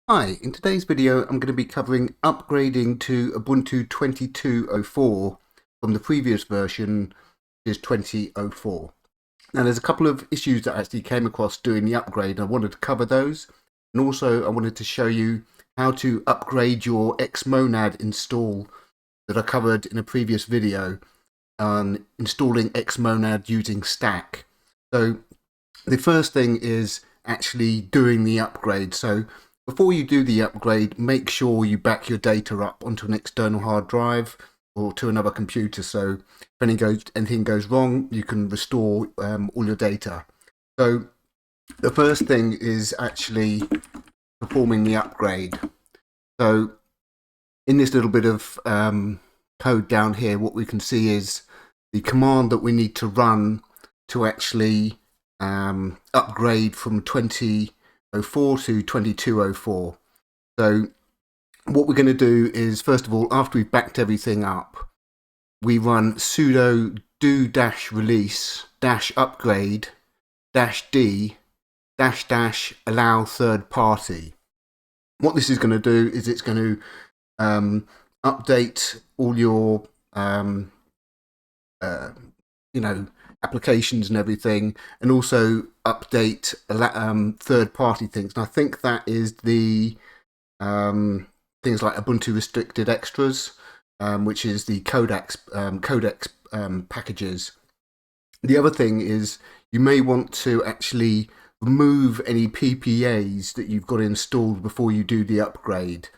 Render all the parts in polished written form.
Hi, in today's video I'm going to be covering upgrading to Ubuntu 22.04 from the previous version, which is 20.04. Now there's a couple of issues that I actually came across doing the upgrade and I wanted to cover those, and also I wanted to show you how to upgrade your xmonad install that I covered in a previous video on installing xmonad using stack. So the first thing is actually doing the upgrade. So before you do the upgrade, make sure you back your data up onto an external hard drive or to another computer. So if anything goes wrong, you can restore all your data. So the first thing is actually performing the upgrade. So in this little bit of code down here, what we can see is the command that we need to run to actually upgrade from 20.04 to 22.04. So what we're going to do is, first of all, after we've backed everything up, we run sudo do-release -upgrade -d --allow third party. What this is going to do is it's going to update all your applications and everything, and also update third-party things. And I think that is the things like Ubuntu restricted extras, which is the codecs packages. The other thing is you may want to actually remove any PPAs that you've got installed before you do the upgrade.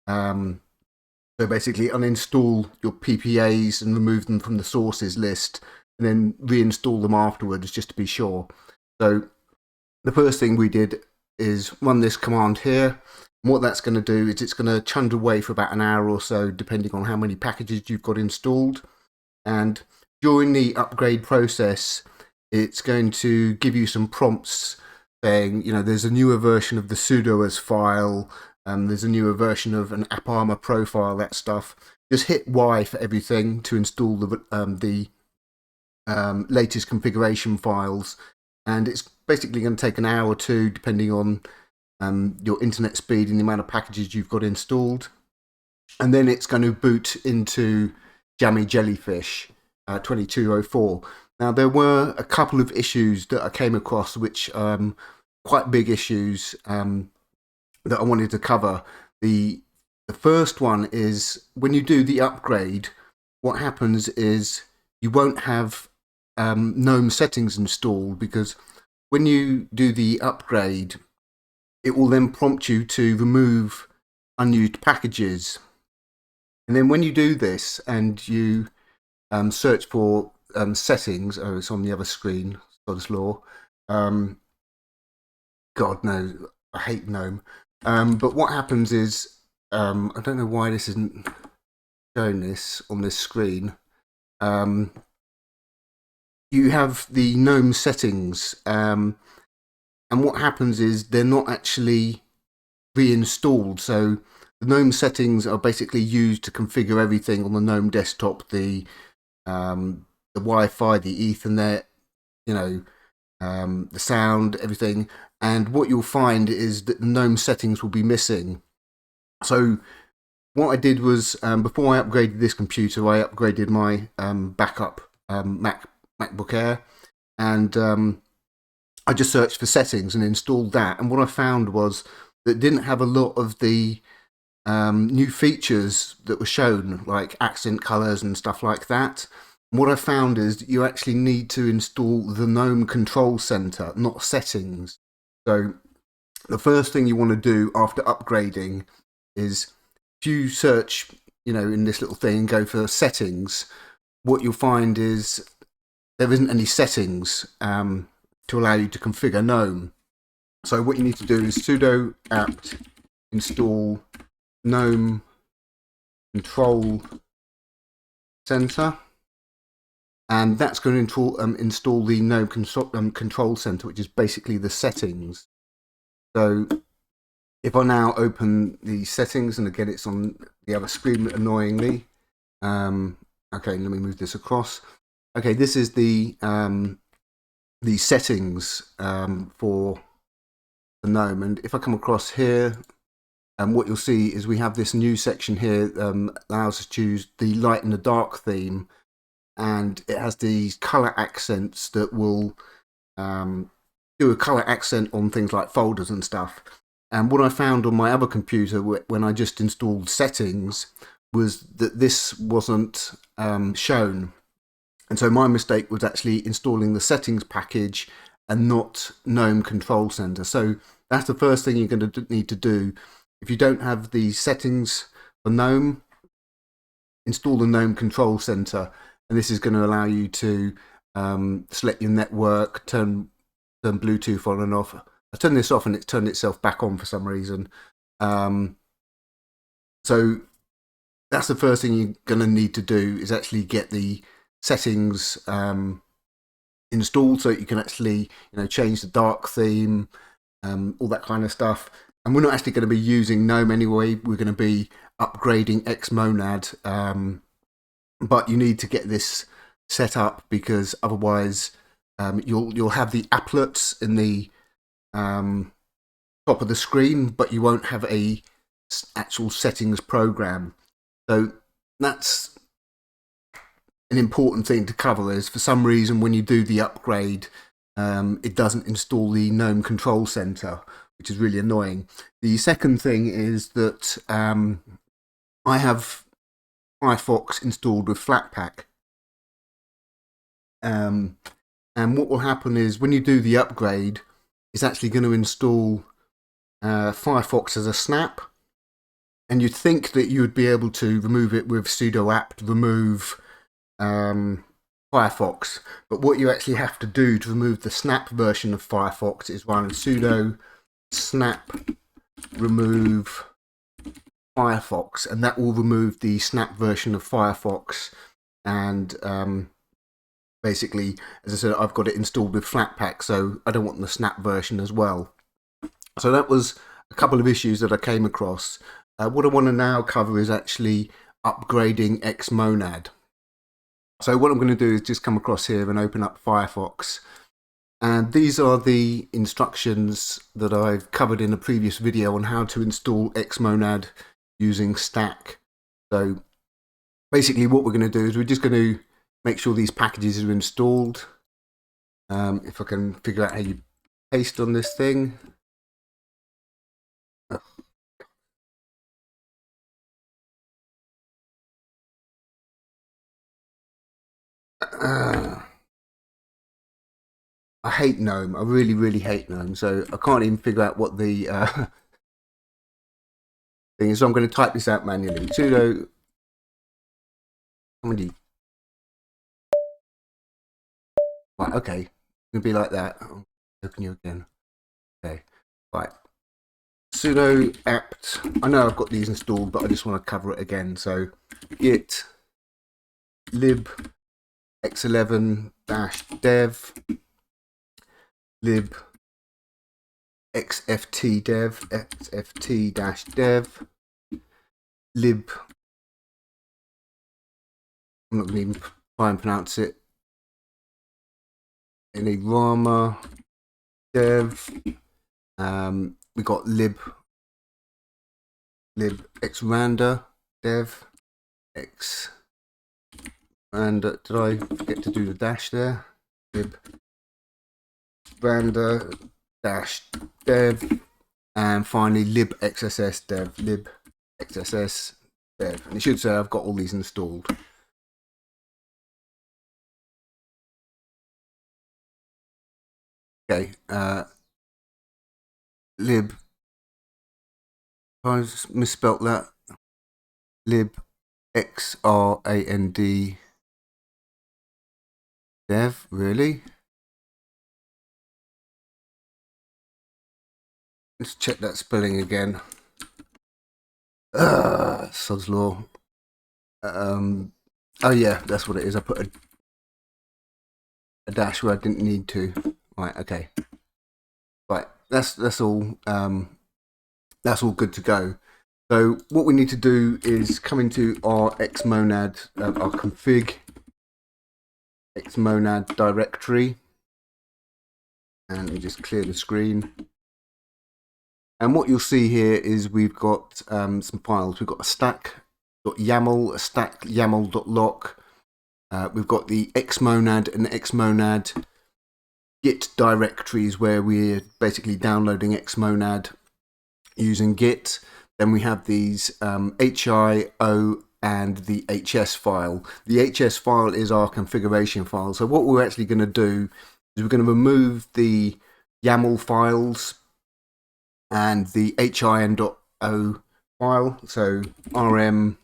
So basically uninstall your PPAs and remove them from the sources list, and then reinstall them afterwards just to be sure. So the first thing we did is run this command here. And what that's going to do is it's going to churn away for about an hour or so, depending on how many packages you've got installed. And during the upgrade process, it's going to give you some prompts saying, there's a newer version of the sudo as file, there's a newer version of an AppArmor profile, that stuff. Just hit Y for everything to install the latest configuration files, and it's basically going to take an hour or two, depending on your internet speed and the amount of packages you've got installed. And then it's going to boot into Jammy Jellyfish 22.04. Now, there were a couple of issues that I came across, which quite big issues that I wanted to cover. The first one is when you do the upgrade, what happens is you won't have GNOME settings installed, because when you do the upgrade, it will then prompt you to remove unused packages. And then when you do this and you search for settings, oh, it's on the other screen, Sod's Law. God, no, I hate GNOME. But what happens is, I don't know why this isn't showing this on this screen. You have the GNOME settings, and what happens is they're not actually reinstalled. So the GNOME settings are basically used to configure everything on the GNOME desktop, the Wi-Fi, the Ethernet, the sound, everything. And what you'll find is that the GNOME settings will be missing. So what I did was, before I upgraded this computer, I upgraded my backup MacBook Air, and I just searched for settings and installed that. And what I found was that it didn't have a lot of the new features that were shown, like accent colors and stuff like that. And what I found is that you actually need to install the gnome-control-center, not settings. So the first thing you want to do after upgrading is, if you search, in this little thing and go for settings, what you'll find is there isn't any settings to allow you to configure GNOME. So what you need to do is sudo apt install gnome control center, and that's going to install the gnome control center, which is basically the settings. So if I now open the settings, and again it's on the other screen annoyingly, okay, let me move this across. Okay, this is the settings for the GNOME, and if I come across here, And what you'll see is we have this new section here, allows us to choose the light and the dark theme, and it has these color accents that will do a color accent on things like folders and stuff. And what I found on my other computer when I just installed settings was that this wasn't shown. And so my mistake was actually installing the settings package and not gnome-control-center. So that's the first thing you're going to need to do. If you don't have the settings for GNOME, install the gnome-control-center, and this is going to allow you to select your network, turn Bluetooth on and off. I turned this off and it's turned itself back on for some reason. So that's the first thing you're going to need to do, is actually get the settings installed so that you can actually change the dark theme, all that kind of stuff. And we're not actually going to be using GNOME anyway. We're going to be upgrading xmonad, but you need to get this set up, because otherwise you'll have the applets in the top of the screen, but you won't have a actual settings program. So that's an important thing to cover. Is for some reason when you do the upgrade, it doesn't install the gnome-control-center, which is really annoying. The second thing is that I have Firefox installed with Flatpak. And what will happen is when you do the upgrade, it's actually going to install Firefox as a snap. And you'd think that you would be able to remove it with sudo apt remove Firefox. But what you actually have to do to remove the snap version of Firefox is run sudo snap remove Firefox, and that will remove the snap version of Firefox. And basically, as I said, I've got it installed with Flatpak, so I don't want the snap version as well. So that was a couple of issues that I came across. What I want to now cover is actually upgrading xmonad. So what I'm going to do is just come across here and open up Firefox. And these are the instructions that I've covered in a previous video on how to install xmonad using stack. So basically what we're going to do is we're just going to make sure these packages are installed. If I can figure out how you paste on this thing. I hate GNOME. I really, really hate GNOME. So I can't even figure out what the thing is. So I'm going to type this out manually. Sudo. Right, okay. It's going to be like that. I'll open you again. Okay. Right. Sudo apt. I know I've got these installed, but I just want to cover it again. So git lib x11-dev lib xft-dev lib. I'm not going to even try and pronounce it. Any Rama dev. We got lib xranda dev x. And did I forget to do the dash there? Lib randa dash dev, and finally lib xss dev lib xss dev. And it should say I've got all these installed. Okay, lib. I just misspelt that. Lib xrand dev, really? Let's check that spelling again. Sod's law. Oh yeah, that's what it is. I put a dash where I didn't need to. Right, okay. Right, that's all. That's all good to go. So what we need to do is come into our xmonad, our config xmonad directory, and we just clear the screen. And what you'll see here is we've got some files. We've got a stack.yaml, a stack.yaml.lock. We've got the xmonad and xmonad git directories where we're basically downloading xmonad using git. Then we have these HIO and the HS file. The HS file is our configuration file. So what we're actually going to do is we're going to remove the YAML files and the hin.o file. So rm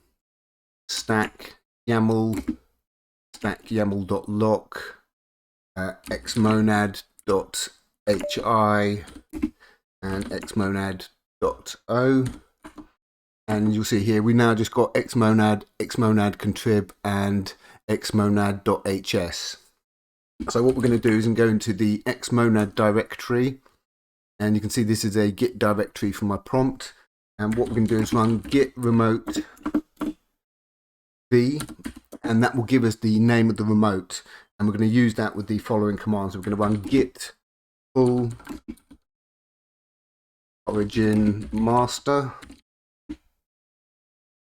stack yaml.lock xmonad.hi and xmonad.o, and you'll see here we now just got xmonad, xmonad-contrib and xmonad.hs. So what we're going to do is go into the xmonad directory, and you can see this is a git directory from my prompt, and what we're going to do is run git remote v, and that will give us the name of the remote, and we're going to use that with the following commands. We're going to run git pull origin master, and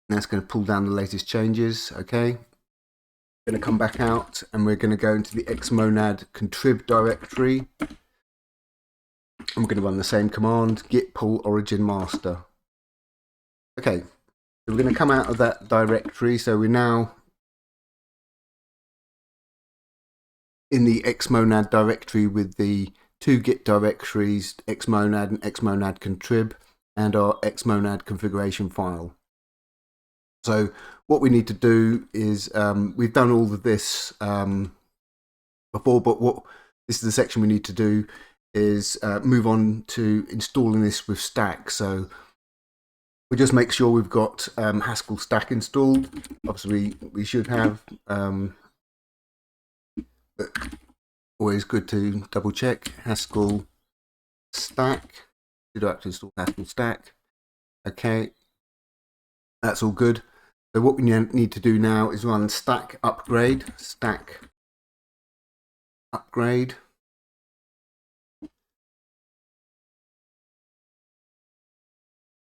that's going to pull down the latest changes. Okay, we're going to come back out and we're going to go into the xmonad contrib directory, and we're going to run the same command, git pull origin master. Okay, so we're going to come out of that directory, so we're now in the xmonad directory with the two git directories, xmonad and xmonad contrib, and our xmonad configuration file. So what we need to do is, we've done all of this before, but this is the section we need to do is move on to installing this with stack. So we just make sure we've got Haskell stack installed. Obviously we should have, but always good to double check. Haskell stack. You don't have to install Haskell stack. Okay, that's all good. So what we need to do now is run stack upgrade.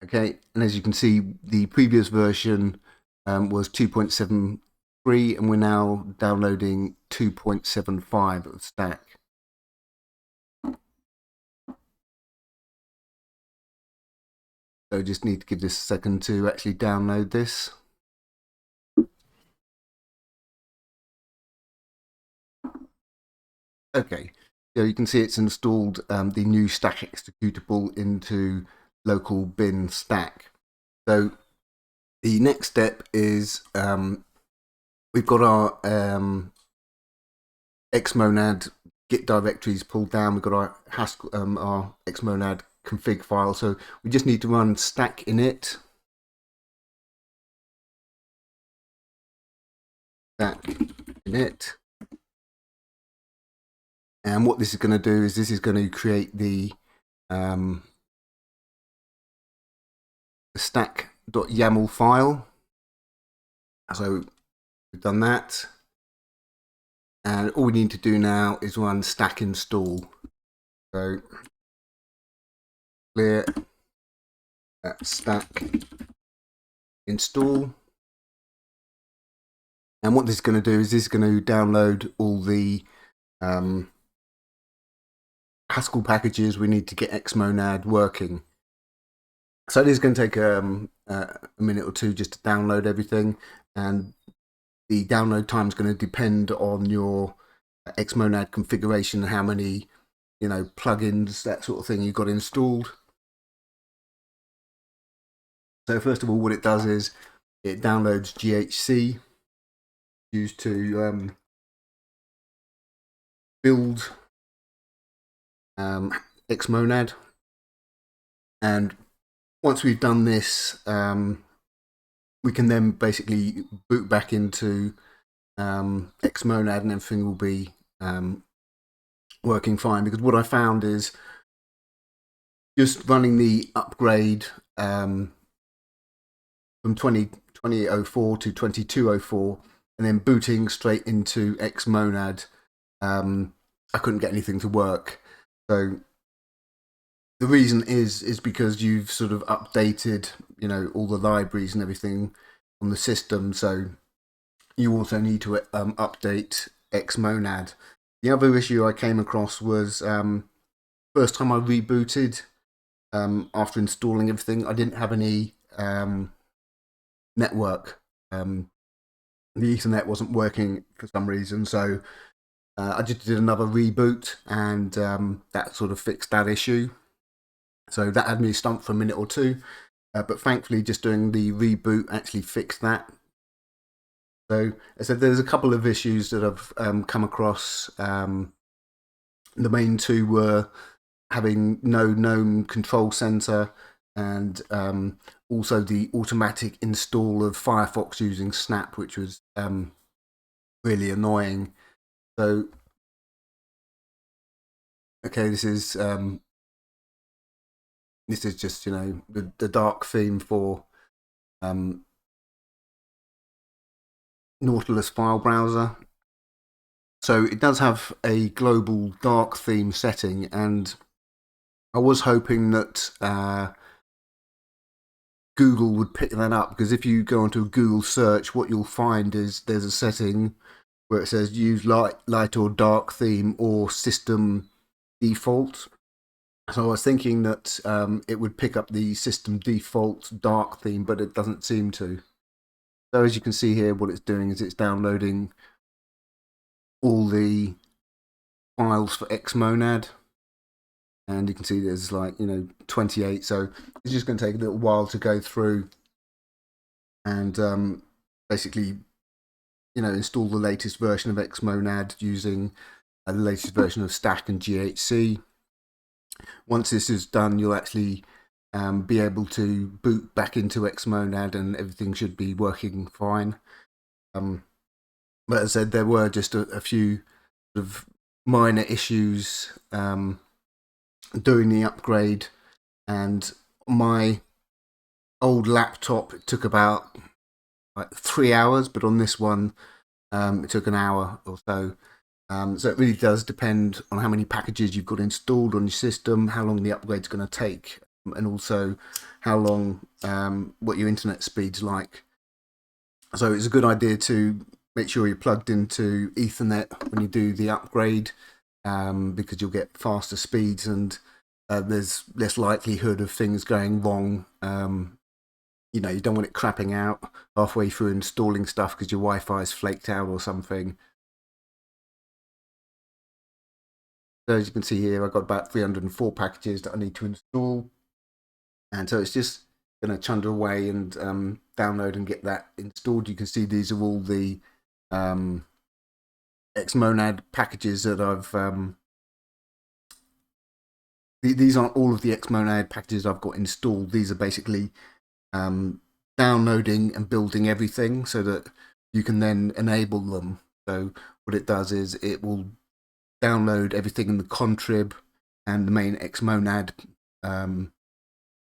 Okay, and as you can see, the previous version was 2.73, and we're now downloading 2.75 of stack. So just need to give this a second to actually download this. Okay, so you can see it's installed the new stack executable into local bin stack. So the next step is we've got our xmonad git directories pulled down. We've got our Haskell, our xmonad config file. So we just need to run stack init. And what this is going to do is this is going to create the stack.yaml file. So we've done that, and all we need to do now is run stack install. So clear stack install, and what this is going to do is this is going to download all the Haskell packages we need to get xmonad working. So this is going to take a minute or two just to download everything, and the download time is going to depend on your xmonad configuration and how many, plugins, that sort of thing you've got installed. So first of all, what it does is it downloads GHC used to build xmonad, and once we've done this, we can then basically boot back into xmonad and everything will be working fine. Because what I found is just running the upgrade from 2004 to 2204 and then booting straight into xmonad, I couldn't get anything to work. So the reason is because you've sort of updated, all the libraries and everything on the system. So you also need to update xmonad. The other issue I came across was first time I rebooted after installing everything, I didn't have any network. The Ethernet wasn't working for some reason, so I just did another reboot, and that sort of fixed that issue. So that had me stumped for a minute or two, but thankfully just doing the reboot actually fixed that. So as I said, there's a couple of issues that I've come across. The main two were having no gnome-control-center, and also the automatic install of Firefox using Snap, which was really annoying. So, okay, this is just the dark theme for Nautilus file browser. So it does have a global dark theme setting, and I was hoping that Google would pick that up, because if you go onto a Google search, what you'll find is there's a setting where it says use light or dark theme or system default. So I was thinking that it would pick up the system default dark theme, but it doesn't seem to. So as you can see here, what it's doing is it's downloading all the files for xmonad, and you can see there's 28, so it's just going to take a little while to go through and basically install the latest version of xmonad using the latest version of stack and GHC. Once this is done, you'll actually be able to boot back into xmonad, and everything should be working fine. But as I said, there were just a few sort of minor issues doing the upgrade, and my old laptop, it took about 3 hours, but on this one it took an hour or so. So it really does depend on how many packages you've got installed on your system, how long the upgrade's going to take, and also how long what your internet speed's like. So it's a good idea to make sure you're plugged into Ethernet when you do the upgrade, because you'll get faster speeds, and there's less likelihood of things going wrong. You don't want it crapping out halfway through installing stuff because your Wi-Fi is flaked out or something. So as you can see here, I've got about 304 packages that I need to install, and so it's just going to chunder away and download and get that installed. You can see these are all the xmonad packages that I've these aren't all of the xmonad packages I've got installed. These are basically downloading and building everything so that you can then enable them. So what it does is it will download everything in the contrib and the main xmonad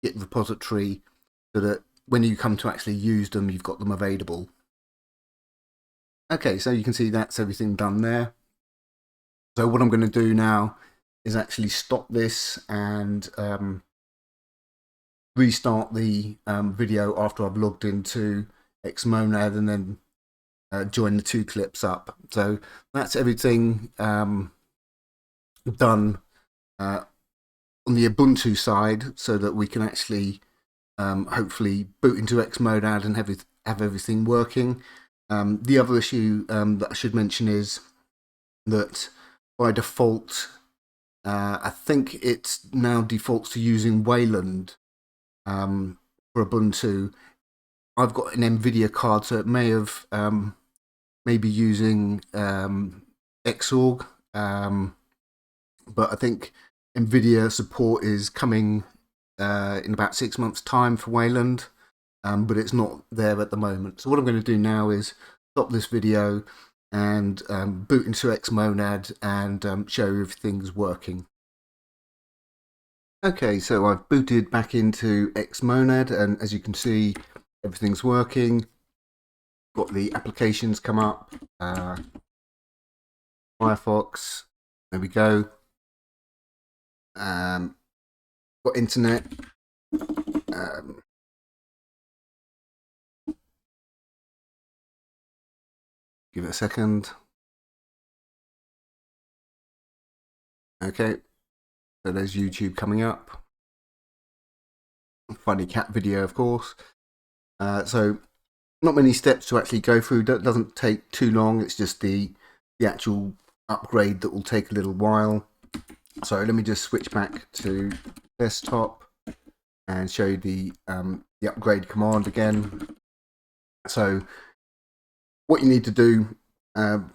Git repository, so that when you come to actually use them, you've got them available. Okay, so you can see that's everything done there. So what I'm going to do now is actually stop this and restart the video after I've logged into xmonad, and then join the two clips up. So that's everything done on the Ubuntu side, so that we can actually hopefully boot into xmonad and have everything working. The other issue that I should mention is that by default, I think it now defaults to using Wayland for Ubuntu. I've got an NVIDIA card, so it may have maybe using Xorg, but I think NVIDIA support is coming in about 6 months' time for Wayland, but it's not there at the moment. So what I'm going to do now is stop this video and boot into xmonad and show you everything's working. Okay, so I've booted back into xmonad, and as you can see, everything's working. Got the applications come up, Firefox, there we go. Got got internet. Give it a second. Okay, so there's YouTube coming up. Funny cat video, of course. So not many steps to actually go through. Doesn't take too long. It's just the actual upgrade that will take a little while. So let me just switch back to desktop and show you the upgrade command again. So what you need to do to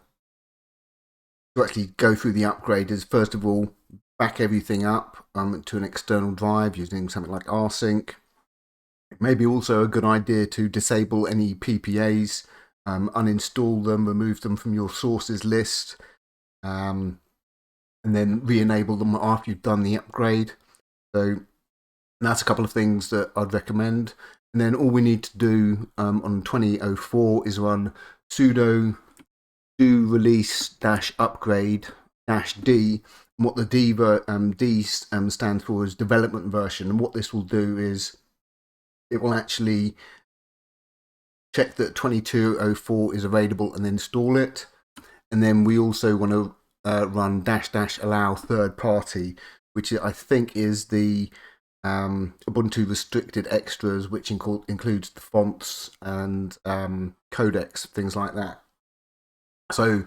actually go through the upgrade is, first of all, back everything up to an external drive using something like rsync. It may be also a good idea to disable any PPAs, uninstall them, remove them from your sources list, and then re-enable them after you've done the upgrade. So that's a couple of things that I'd recommend. And then all we need to do on 2004 is run sudo do release-upgrade-d. And what the D stands for is development version. And what this will do is it will actually check that 2204 is available and install it. And then we also want to run --allow third party, which I think is the Ubuntu restricted extras, which includes the fonts and codecs, things like that. So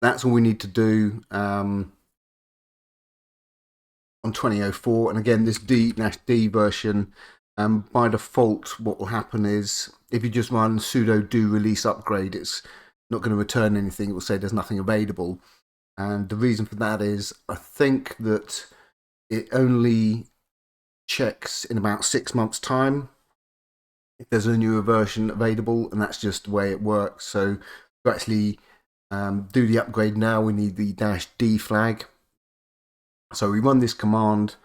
that's all we need to do on 2004. And again, this d version, by default, what will happen is if you just run sudo do release upgrade, it's not going to return anything. It will say there's nothing available. And the reason for that is I think that it only checks in about 6 months' time if there's a newer version available, and that's just the way it works. So to actually do the upgrade now, we need the -d flag. So we run this command,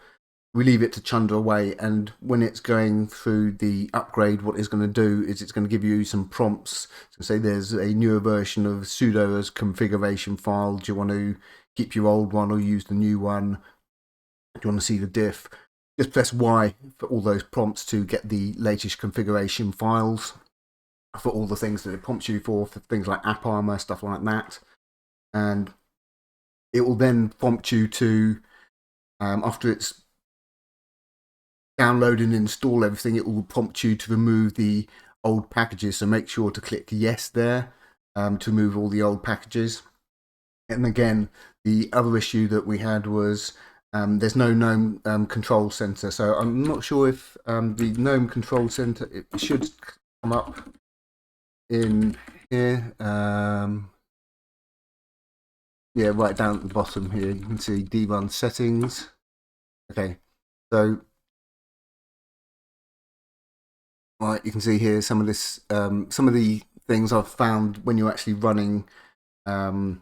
we leave it to chunder away, and when it's going through the upgrade, what it's going to do is it's going to give you some prompts to say there's a newer version of sudo as configuration file. Do you want to keep your old one or use the new one? Do you want to see the diff? Just press Y for all those prompts to get the latest configuration files for all the things that it prompts you for things like app armor, stuff like that. And it will then prompt you to, after it's download and install everything, it will prompt you to remove the old packages. So make sure to click yes there to remove all the old packages. And again, the other issue that we had was there's no gnome-control-center. So I'm not sure if the gnome-control-center, it should come up in here. Yeah, right down at the bottom here, you can see debug settings. Okay, so right, you can see here some of this, some of the things I've found when you're actually running xmonad.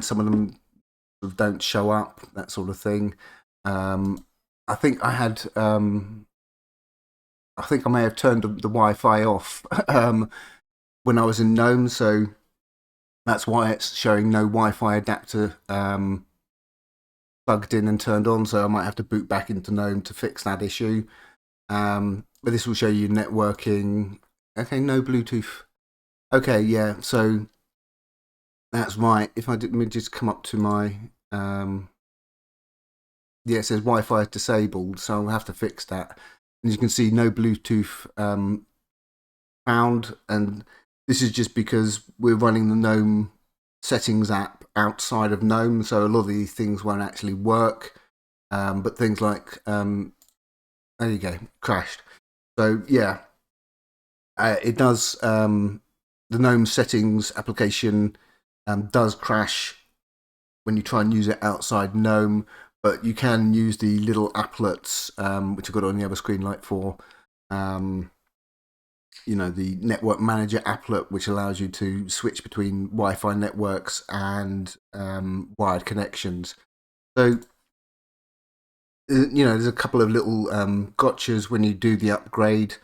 Some of them don't show up, that sort of thing. I think I had, I think I may have turned the Wi-Fi off when I was in GNOME, so that's why it's showing no Wi-Fi adapter plugged in and turned on. So I might have to boot back into GNOME to fix that issue. But this will show you networking. Okay, no Bluetooth. Okay, yeah, so that's right. If I did, let me just come up to my, yeah, it says Wi-Fi is disabled, so I'll have to fix that. And you can see no Bluetooth found, and this is just because we're running the GNOME settings app outside of GNOME, so a lot of these things won't actually work. But things like, there you go, crashed. So yeah, it does, the GNOME settings application does crash when you try and use it outside GNOME, but you can use the little applets, which I've got on the other screen, like for, you know, the network manager applet, which allows you to switch between Wi-Fi networks and wired connections. So, you know, there's a couple of little gotchas when you do the upgrade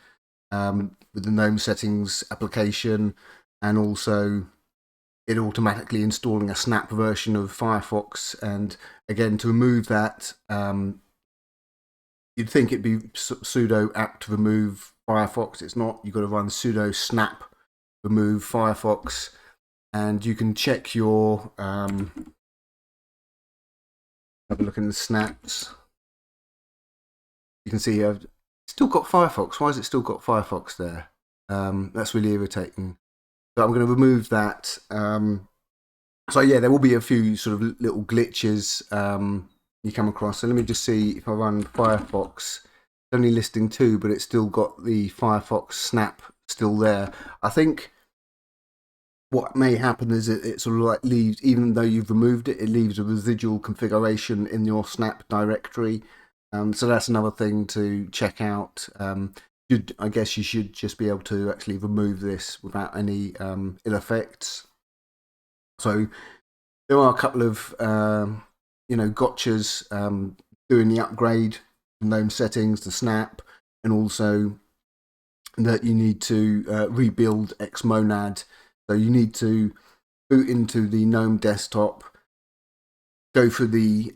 with the GNOME settings application, and also it automatically installing a snap version of Firefox. And again, to remove that, you'd think it'd be sudo apt remove Firefox. It's not. You've got to run sudo snap remove Firefox, and you can check your have a look in the snaps. You can see I've still got Firefox. Why has it still got Firefox there? That's really irritating. So I'm going to remove that. So yeah, there will be a few sort of little glitches you come across. So let me just see if I run Firefox. It's only listing 2, but it's still got the Firefox snap still there. I think what may happen is it sort of like leaves, even though you've removed it, it leaves a residual configuration in your snap directory. So that's another thing to check out. I guess you should just be able to actually remove this without any ill effects. So there are a couple of gotchas doing the upgrade from GNOME settings to Snap, and also that you need to rebuild xmonad. So you need to boot into the GNOME desktop, go for the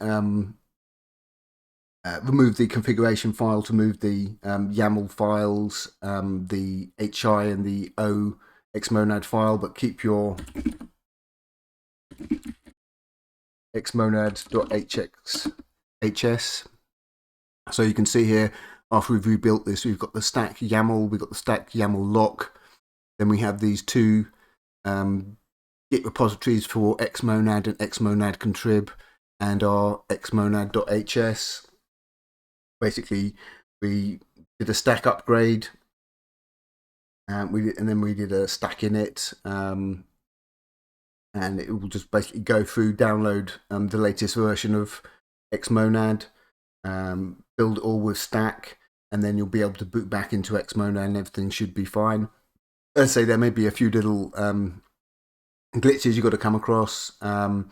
remove the configuration file to move the YAML files, the HI and the O xmonad file, but keep your xmonad.hs. So you can see here, after we've rebuilt this, we've got the stack YAML, we've got the stack YAML lock, then we have these two Git repositories for xmonad and xmonad contrib, and our xmonad.hs. Basically, we did a stack upgrade, and then we did a stack init, and it will just basically go through, download the latest version of xmonad, build it all with stack, and then you'll be able to boot back into xmonad and everything should be fine. Let's say there may be a few little glitches you've got to come across, and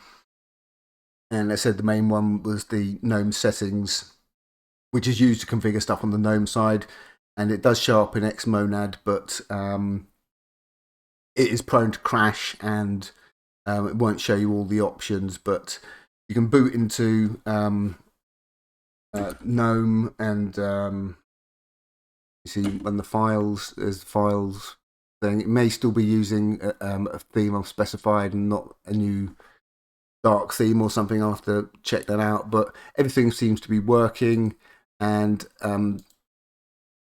I said the main one was the GNOME settings, which is used to configure stuff on the GNOME side, and it does show up in xmonad, but it is prone to crash, and it won't show you all the options. But you can boot into GNOME, and you see when the files, there's files thing. It may still be using a theme I've specified and not a new dark theme or something. I'll have to check that out, but everything seems to be working, and it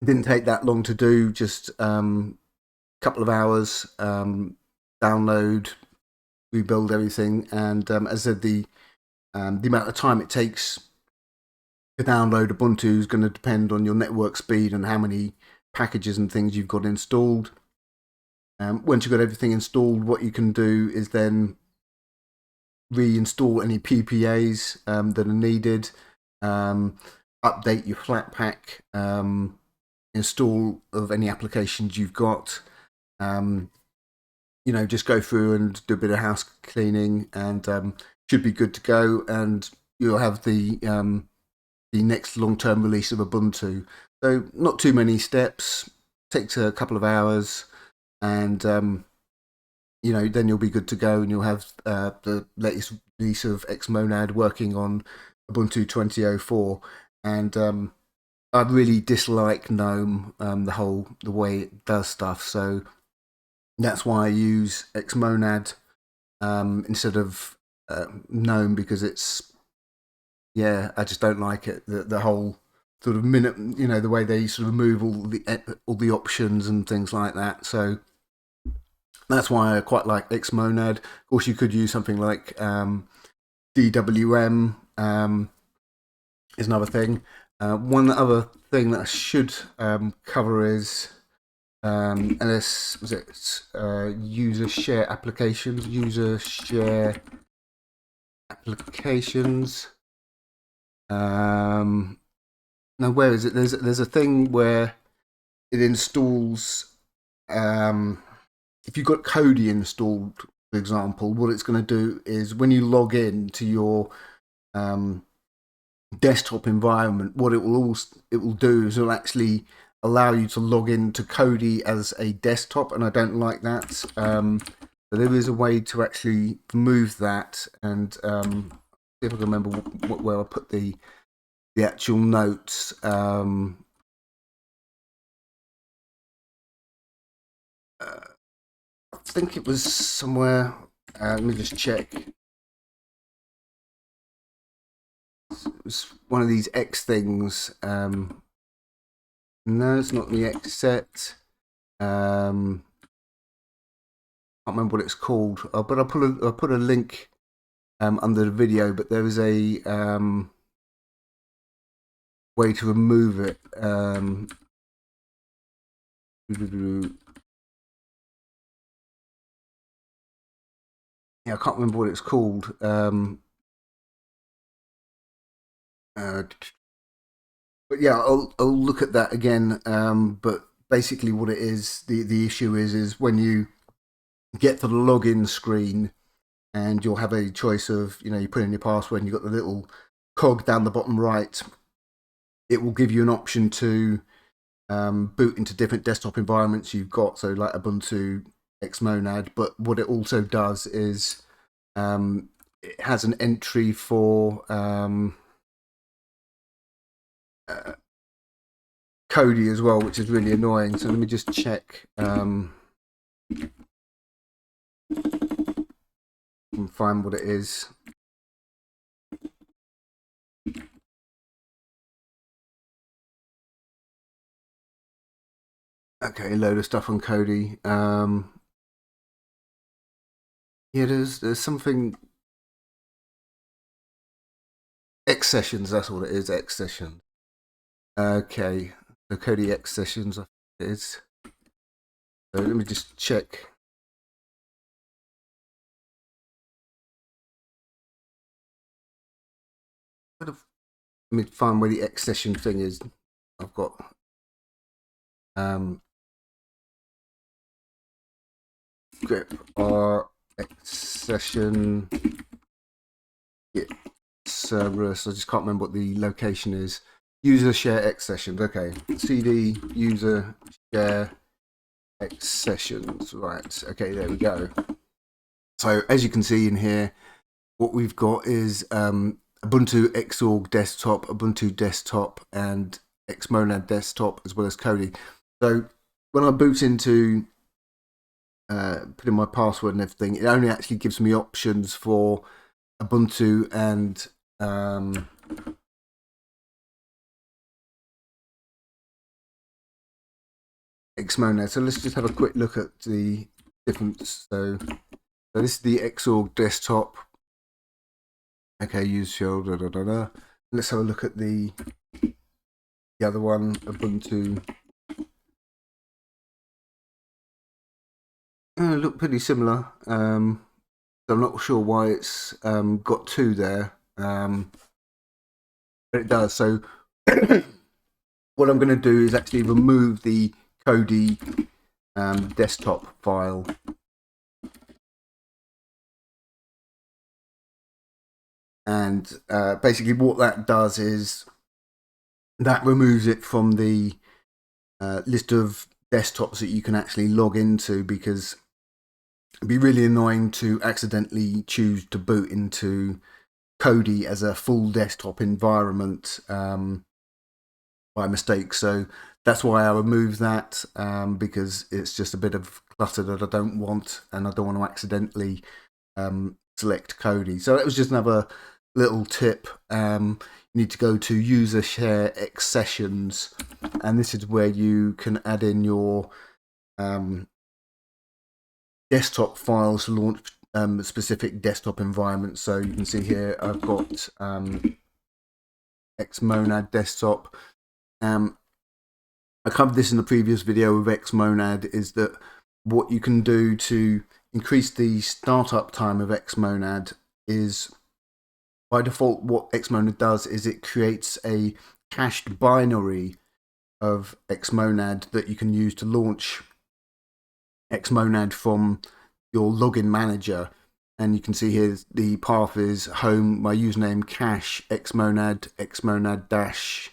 didn't take that long to do, just a couple of hours, download, rebuild everything, and as I said, the amount of time it takes to download Ubuntu is going to depend on your network speed and how many packages and things you've got installed. Once you've got everything installed, what you can do is then reinstall any PPAs that are needed, update your Flatpak, install of any applications you've got, just go through and do a bit of house cleaning, and should be good to go, and you'll have the next long-term release of Ubuntu. So not too many steps, takes a couple of hours, and then you'll be good to go, and you'll have the latest release of xmonad working on Ubuntu 20.04. And I really dislike GNOME, the way it does stuff, so that's why I use xmonad instead of GNOME, because I just don't like it. The whole sort of the way they sort of remove all the options and things like that. So that's why I quite like xmonad. Of course, you could use something like DWM is another thing. One other thing that I should cover is user share applications. Now, where is it? There's a thing where it installs. If you've got Kodi installed, for example, what it's going to do is when you log in to your desktop environment, what it will do is it'll actually allow you to log into Kodi as a desktop, and I don't like that. So there is a way to actually remove that, and see if I can remember where I put the the actual notes. I think it was somewhere. Let me just check. It was one of these X things. No, it's not the X set. Can't remember what it's called. But I'll put a link under the video. But there is a way to remove it. Yeah, I can't remember what it's called. But yeah, I'll look at that again. But basically, what it is, the issue is when you get to the login screen, and you'll have a choice of, you put in your password, and you've got the little cog down the bottom right. It will give you an option to boot into different desktop environments you've got, so like Ubuntu, xmonad. But what it also does is it has an entry for Kodi as well, which is really annoying. So let me just check and find what it is. Okay, a load of stuff on Kodi. Yeah, there's something. X sessions, that's what it is. X sessions. Okay, the Kodi X sessions, I think it is. So let me just check. Let me find where the X session thing is. I've got grep r X session. Yeah, Cerberus. I just can't remember what the location is. User share X sessions. Okay, cd user share X sessions. Right. Okay, there we go. So as you can see in here, what we've got is Ubuntu Xorg desktop, Ubuntu desktop, and xmonad desktop, as well as Kodi. So when I boot into put in my password and everything, it only actually gives me options for Ubuntu and xmonad. So let's just have a quick look at the difference. So this is the Xorg desktop. Okay, use shell. Let's have a look at the other one, Ubuntu. Look pretty similar. I'm not sure why it's got two there, but it does. So what I'm going to do is actually remove the Kodi desktop file. And basically what that does is that removes it from the list of desktops that you can actually log into, because it'd be really annoying to accidentally choose to boot into Kodi as a full desktop environment by mistake. So that's why I remove that, because it's just a bit of clutter that I don't want, and I don't want to accidentally select Kodi. So that was just another little tip. You need to go to user share X sessions, and this is where you can add in your desktop files to launch specific desktop environments. So you can see here I've got xmonad desktop. I covered this in the previous video with xmonad, is that what you can do to increase the startup time of xmonad is, by default, what xmonad does is it creates a cached binary of xmonad that you can use to launch xmonad from your login manager. And you can see here the path is home, my username cache xmonad dash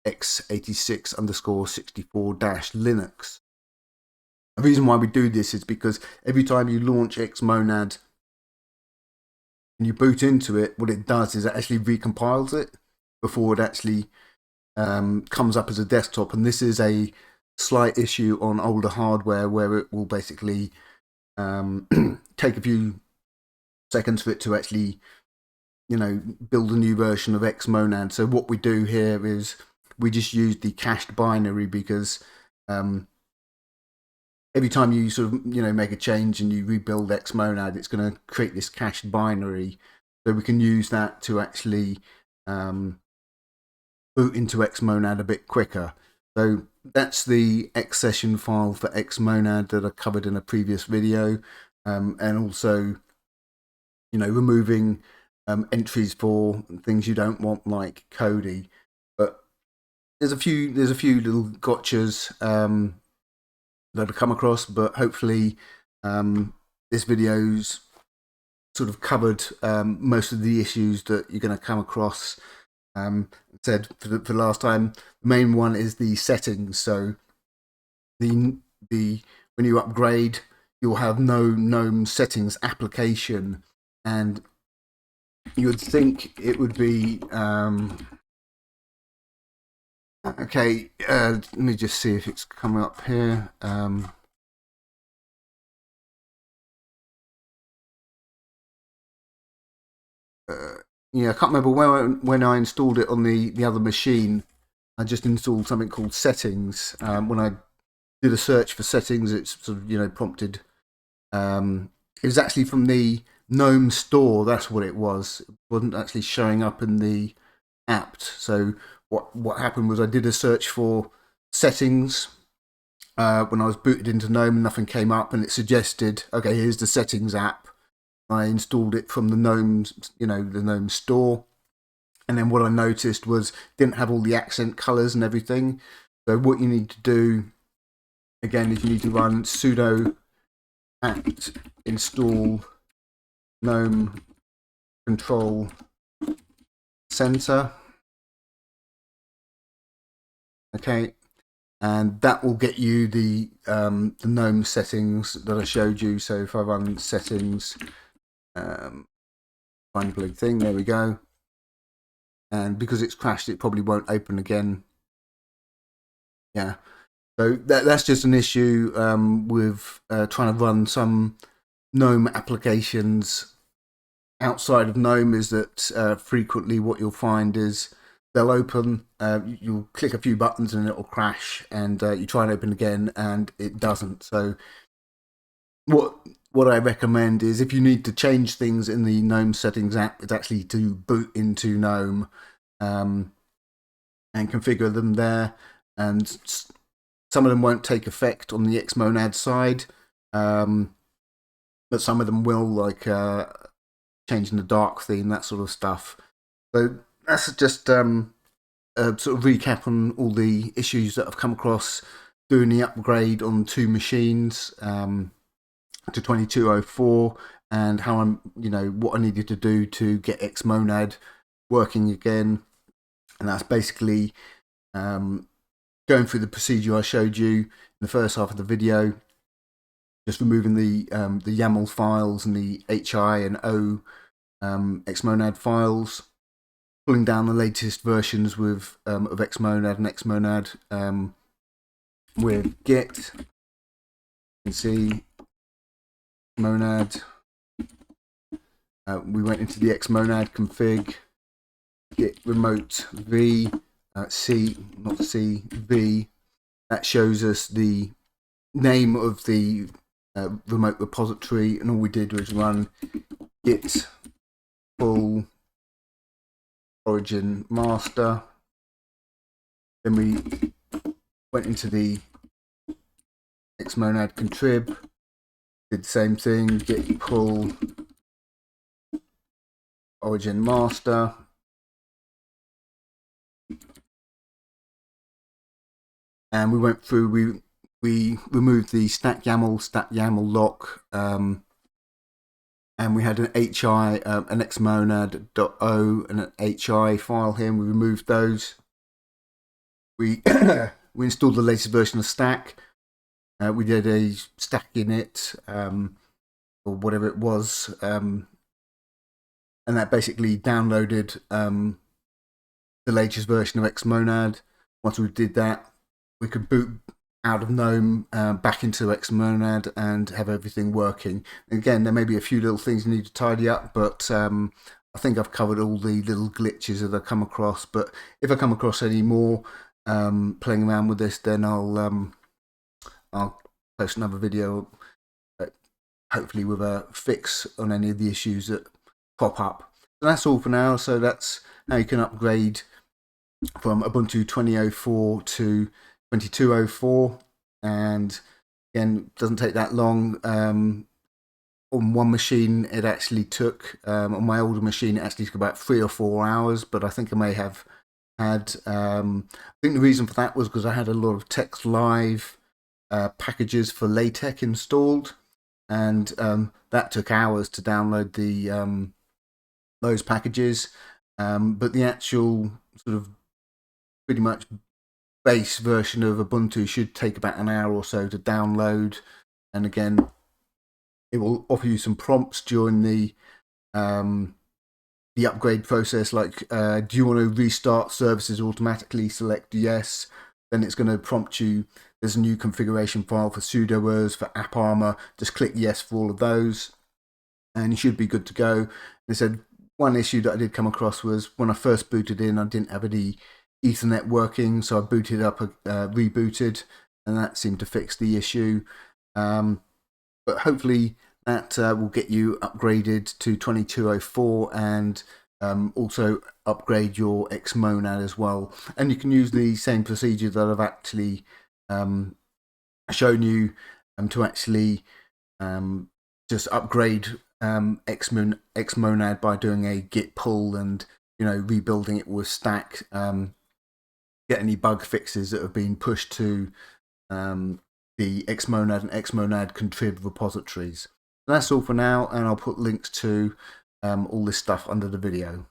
x86_64 Linux. The reason why we do this is because every time you launch xmonad and you boot into it, what it does is it actually recompiles it before it actually comes up as a desktop. And this is a slight issue on older hardware where it will basically take a few seconds for it to actually, build a new version of xmonad. So what we do here is we just use the cached binary, because every time you sort of make a change and you rebuild xmonad, it's going to create this cached binary, so we can use that to actually boot into xmonad a bit quicker. So that's the xsession file for xmonad that I covered in a previous video, and also removing entries for things you don't want, like Kodi. But there's a few little gotchas that I've come across, but hopefully this video's sort of covered most of the issues that you're going to come across. Said for the last time, the main one is the settings. So the when you upgrade, you'll have no GNOME settings application, and you would think it would be okay. Let me just see if it's coming up here. Yeah, I can't remember when I installed it on the other machine. I just installed something called settings. When I did a search for settings, it's sort of prompted. It was actually from the GNOME store. That's what it was. It wasn't actually showing up in the apt. So what happened was I did a search for settings when I was booted into GNOME, and nothing came up, and it suggested, okay, here's the settings app. I installed it from the GNOME, the GNOME store, and then what I noticed was it didn't have all the accent colors and everything. So what you need to do again is you need to run sudo apt install gnome-control-center. Okay, and that will get you the GNOME settings that I showed you. So if I run settings, find a big thing, there we go. And because it's crashed, it probably won't open again. Yeah, so that's just an issue with trying to run some GNOME applications outside of GNOME, is that frequently what you'll find is they'll open, you'll click a few buttons and it'll crash, and you try and open again and it doesn't. So what I recommend is, if you need to change things in the GNOME settings app, it's actually to boot into GNOME and configure them there. And some of them won't take effect on the xmonad side, but some of them will, like changing the dark theme, that sort of stuff. So that's just a sort of recap on all the issues that I've come across doing the upgrade on two machines to 2204, and how I'm, what I needed to do to get xmonad working again. And that's basically going through the procedure I showed you in the first half of the video, just removing the YAML files and the HI and O xmonad files, pulling down the latest versions with of xmonad and xmonad with git. You can see xmonad. We went into the xmonad config, git remote v, v. That shows us the name of the remote repository, and all we did was run git pull origin master. Then we went into the xmonad contrib, did the same thing, git pull origin master. And we went through, we removed the stat YAML lock, and we had an HI, an xmonad.o and an HI file here, and we removed those. We we installed the latest version of Stack. We did a stack init, or whatever it was, and that basically downloaded the latest version of xmonad. Once we did that, we could boot out of GNOME back into xmonad and have everything working. Again, there may be a few little things you need to tidy up, but I think I've covered all the little glitches that I've come across. But if I come across any more playing around with this, then I'll post another video, hopefully with a fix on any of the issues that pop up. So that's all for now. So that's how you can upgrade from Ubuntu 20.04 to 22.04, and again, it doesn't take that long. On one machine, it actually took, on my older machine, it actually took about 3 or 4 hours, but I think I may have had, I think the reason for that was because I had a lot of Text Live packages for LaTeX installed, and that took hours to download the those packages, but the actual sort of pretty much base version of Ubuntu should take about an hour or so to download. And again, it will offer you some prompts during the upgrade process, like do you want to restart services automatically? Select yes. Then it's going to prompt you, there's a new configuration file for sudoers, for AppArmor. Just click yes for all of those, and you should be good to go. They said one issue that I did come across was when I first booted in, I didn't have any Ethernet working, so I booted up, rebooted, and that seemed to fix the issue. But hopefully that will get you upgraded to 22.04 and also upgrade your xmonad as well. And you can use the same procedure that I've actually shown you to actually just upgrade xmonad by doing a git pull and rebuilding it with stack. Get any bug fixes that have been pushed to the xmonad and xmonad contrib repositories. And that's all for now, and I'll put links to all this stuff under the video.